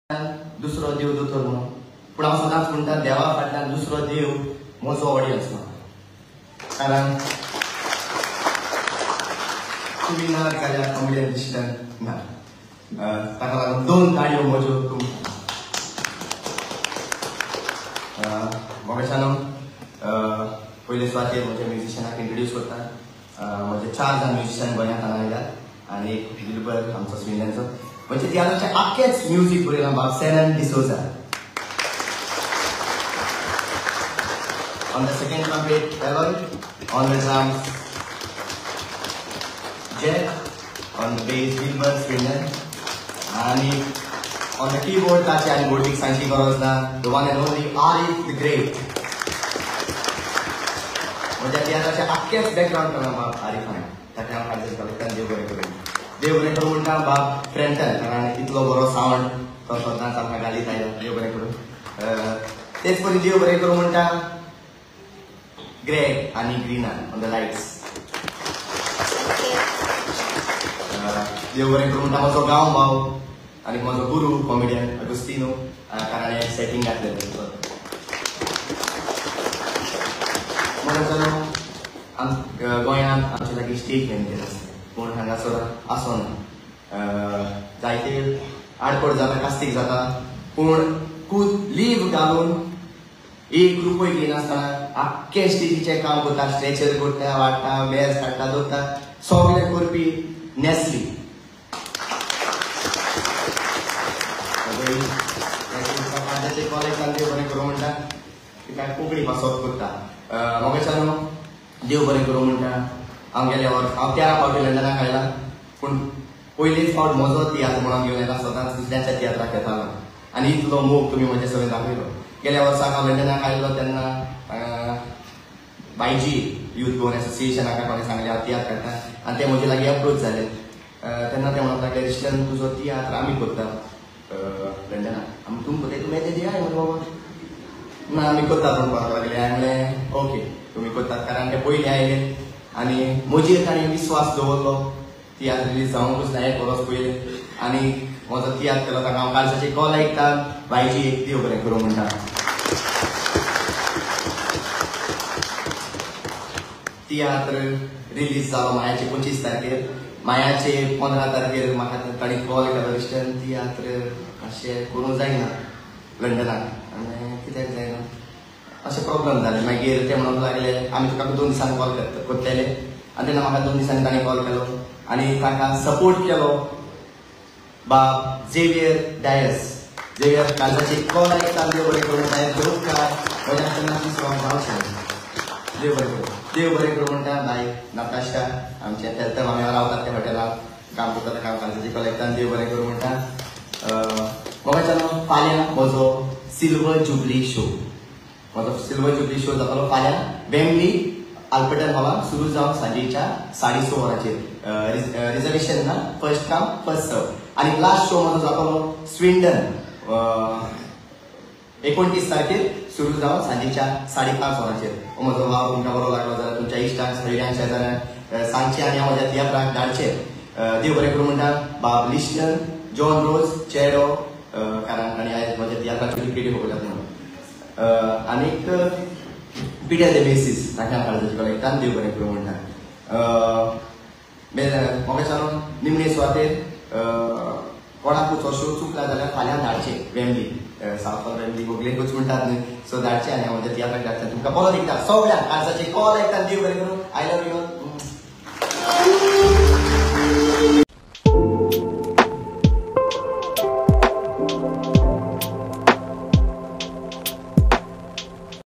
दुसरो देव दोतोर म्हणून पूण हांव सदांच म्हणटा देवा फाटल्यान दुसरो देव म्हजो ऑडियन्स म्हणून कारण तुमी ना जाल्यार कॉमेडियन दिसल्यार ना ताका लागून 2 ताळयो म्हज्यो मोगाच्यानो पयले सुवातेर म्हज्या म्युझिशियनाक इंट्रोड्यूस करता म्हजे 4 जाण म्युझिशियन गोंयांत हांगा आयल्यात आनी एक दिलबर आमचो स्विंडनचो म्हणजे तियात्राचे आख्खेच म्युझिक बरयलां बाब Sanon D'Souza. On the second trumpet, Eloy. On the drums, Jet. On the bass, Wilbur Swindon. And on the keyboard, ताचे आनी बोर्डिक सांगची गरज ना, the one and only Arif the Great. म्हणजे तियात्राचे आख्खेच बॅकग्राउंड केलां बाब आरिफान. ताका हांव काळजी करता देव बरें करूं. देव बरें करूं म्हणटा बाब फ्रंटन कारण इतलो बरो सावंड तो सदांच आमकां घालीत आयलो देव बरें करूं. तेच परी देव बरें करूं म्हणटा ग्रेग आनी ग्रीनान ऑन द लायट्स. देव बरें करूं म्हणटा म्हजो गांव भाव आनी म्हजो गुरू कॉमेडियन अगुस्तिनो कारण हें सेटींग घातलेलें. म्हणून गोंयांत आमचे लागीं स्टेज मॅनेजर आसा पूण हांगासर आसोना जायते आडखोड जाता कास्तीक जाता पूण खूब लीव घालून 1 रुपय घेयनासतना आख्खे स्टेजीचें काम करता स्ट्रेचर करता वाडटा बेज काडटा दवरता सगळें करपी नेस्ली कॉलेजान देव बरें करूं म्हणटा तिका कोंकणी पासवर्ड करता. मोगाच्यानो देव बरें करूं म्हणटा हांव गेल्या वर्स हांव 13 फावटी लंडनाक आयला पूण पयलेच फावट म्हजो तियात्र म्हणून घेवन येता सदांच दुसऱ्याच्या तियात्राक येतालो आनी इतलो मोग तुमी म्हजे सगळें दाखयलो. गेल्या वर्साक हांव लंडनाक आयलो तेन्ना बायजी यूथ गोवन एसोसिएशनाक कोणें सांगलें हांव तियात्र काडटा आनी ते म्हजे लागीं अप्रोच जाले तेन्ना ते म्हणपाक लागले रिश्टन तुजो तियात्र आमी करता लंडनाक आमी तुमकां ते तुमी येते दिया म्हणून बाबा ना आमी करतात म्हणपाक लागले. हांवें म्हणलें ओके तुमी करतात कारण ते पयलीं आयले आनी म्हजेर ताणें विस्वास दवरलो तियात्र रिलीज जावंकूच ना 1 वर्स पयलें आनी म्हजो तियात्र केलो ताका हांव कालसाचे कॉल आयकता बायजी एक देव बरें करूं म्हणटा. तियात्र रिलीज जालो मायाचे 25 तारखेर मायाचे 15 तारखेर म्हाका ताणें कॉल केलो रिश्टन तियात्र अशें करूं जायना लंडनाक आनी कित्याक जायना अशें प्रॉब्लम जालें. मागीर ते म्हणूंक लागले आमी तुका 2 दिसांनी कॉल करतले आनी तेन्ना म्हाका 2 दिसांनी ताणें कॉल केलो आनी ताका सपोर्ट केलो बाब झेवियर डायस. झेवियर कालसाची कॉल आयकता देव बरें करूं म्हणटा म्हज्या तेन्नाची सॉंग गावचें देव बरें करूं देव बरें करूं म्हणटा बाय नाताशा आमचे तेल आमी रावतात त्या हॉटेलाक काम करता ताका हांव कालसाची कॉल आयकता देव बरें करूं म्हणटा. मोगाच्यानो फाल्यां म्हजो सिल्वर जुबली शो म्हजो सिल्वर जुबली शो जातालो फाल्यां वेम्बली आल्बर्टन हॉलांत सुरू जावन सांजेच्या 6:30 वरांचेर. रिजर्वेशन ना फर्स्ट कम फर्स्ट सर्व आनी लास्ट शो म्हजो जातालो स्विंडन 29 तारखेर सुरू जावन सांजेच्या 5:30 वरांचेर. म्हजो भाव तुमकां बरो लागलो जाल्यार तुमच्या इश्टांक सयऱ्यांक शेजाऱ्यांक सांगचें आनी हांव म्हज्या तियात्राक धाडचें. देव बरें करूं म्हणटा बाब लिस्टन जॉन रोज चेडो कारण ताणें आयज म्हज्या तियात्राची क्रिएटीव पळयतात म्हणून आनीक पिटर द बेसीस ताका काळजाची कॉल आयकता देव बरें करूं म्हणटा. मोगाच्यानो निमणे सुवातेर कोणाकूच हो शो चुकला जाल्यार फाल्यां धाडचें वेम्बली सावथ वेम्बली बोगलेकूच म्हणटात न्ही सो धाडचें आनी हांव म्हज्या तियात्राक धाडचें तुमकां बरो दिसता सगळ्यांक काळजाची कॉल आयकता देव बरें करूं आय लव यू.